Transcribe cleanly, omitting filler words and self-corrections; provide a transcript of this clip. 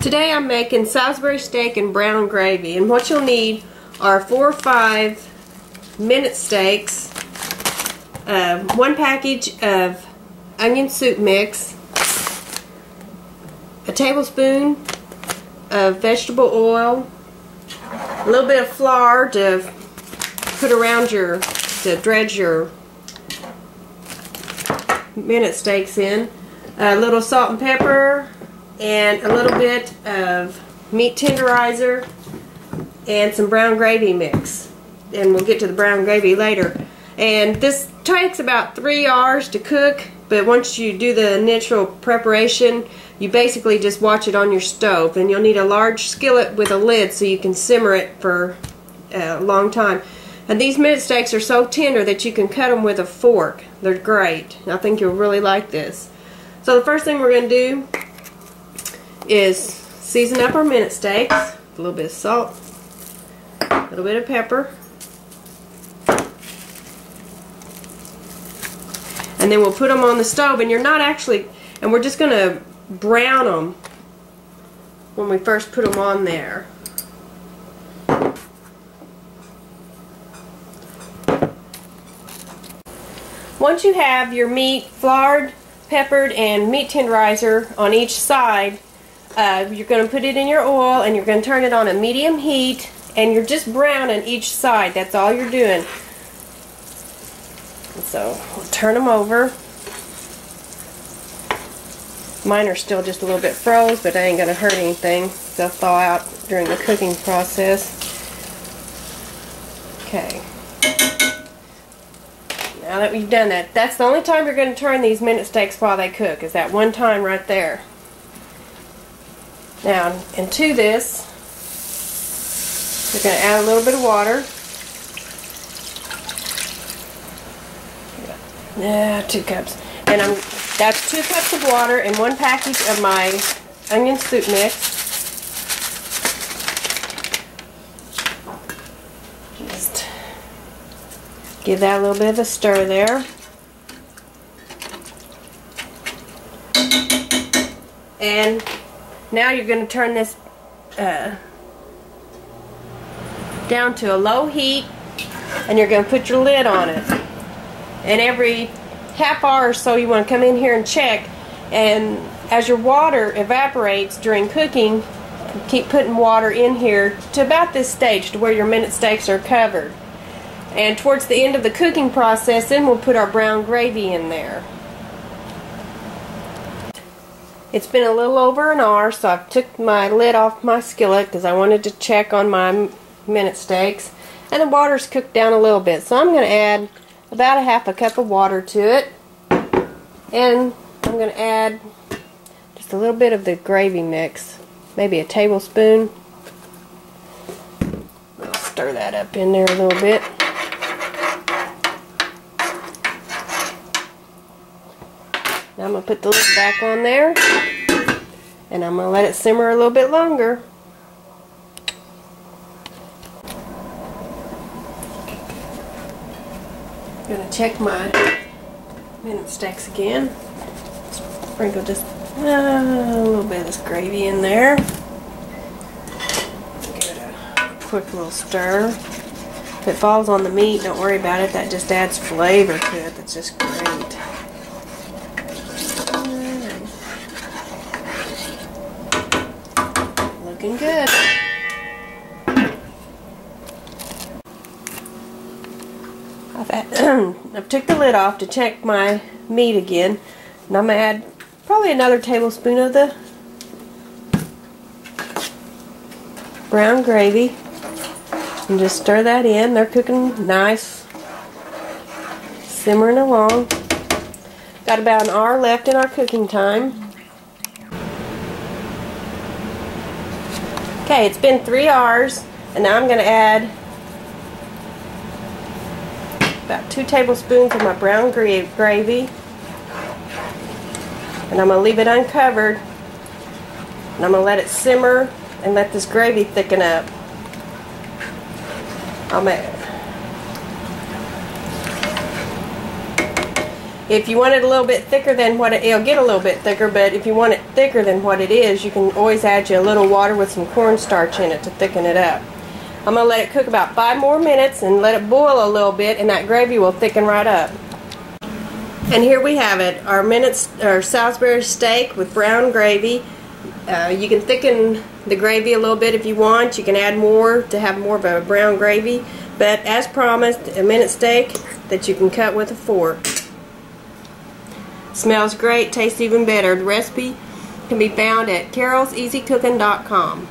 Today I'm making Salisbury steak and brown gravy, and what you'll need are 4 or 5 minute steaks, 1 package of onion soup mix, a tablespoon of vegetable oil, a little bit of flour to put around to dredge your minute steaks in, a little salt and pepper, and a little bit of meat tenderizer, and some brown gravy mix. And we'll get to the brown gravy later. And this takes about 3 hours to cook, but once you do the initial preparation, you basically just watch it on your stove. And you'll need a large skillet with a lid so you can simmer it for a long time. And these minute steaks are so tender that you can cut them with a fork. They're great. I think you'll really like this. So the first thing we're going to do is season up our minute steaks. A little bit of salt, a little bit of pepper, and then we'll put them on the stove. And we're just going to brown them when we first put them on there. Once you have your meat floured, peppered, and meat tenderizer on each side, you're going to put it in your oil and you're going to turn it on a medium heat, and you're just browning each side. That's all you're doing. And so we'll turn them over. Mine are still just a little bit froze, but they ain't going to hurt anything. They'll thaw out during the cooking process. Okay. Now that we've done that, that's the only time you're going to turn these minute steaks while they cook, is that one time right there. Now, into this, we're going to add a little bit of water. 2 cups. And that's 2 cups of water and 1 package of my onion soup mix. Just give that a little bit of a stir there. And now you're going to turn this down to a low heat, and you're going to put your lid on it. And every half hour or so you want to come in here and check, and as your water evaporates during cooking, keep putting water in here to about this stage to where your minute steaks are covered. And towards the end of the cooking process, then we'll put our brown gravy in there. It's been a little over an hour, so I took my lid off my skillet because I wanted to check on my minute steaks. And the water's cooked down a little bit, so I'm going to add about a half a cup of water to it. And I'm going to add just a little bit of the gravy mix, maybe a tablespoon. I'll stir that up in there a little bit. Now I'm going to put the lid back on there, and I'm going to let it simmer a little bit longer. I'm going to check my minute steaks again. Sprinkle just a little bit of this gravy in there. Give it a quick little stir. If it falls on the meat, don't worry about it. That just adds flavor to it. That's just great. Looking good. I've took the lid off to check my meat again, and I'm going to add probably another tablespoon of the brown gravy and just stir that in. They're cooking nice, simmering along. Got about an hour left in our cooking time. Okay, it's been 3 hours, and now I'm going to add about 2 tablespoons of my brown gravy, and I'm going to leave it uncovered, and I'm going to let it simmer and let this gravy thicken up. If you want it a little bit thicker than what it'll get a little bit thicker, but if you want it thicker than what it is, you can always add you a little water with some cornstarch in it to thicken it up. I'm going to let it cook about 5 more minutes and let it boil a little bit, and that gravy will thicken right up. And here we have it, our Salisbury steak with brown gravy. You can thicken the gravy a little bit if you want. You can add more to have more of a brown gravy. But as promised, a minute steak that you can cut with a fork. Smells great, tastes even better. The recipe can be found at carolseasycooking.com.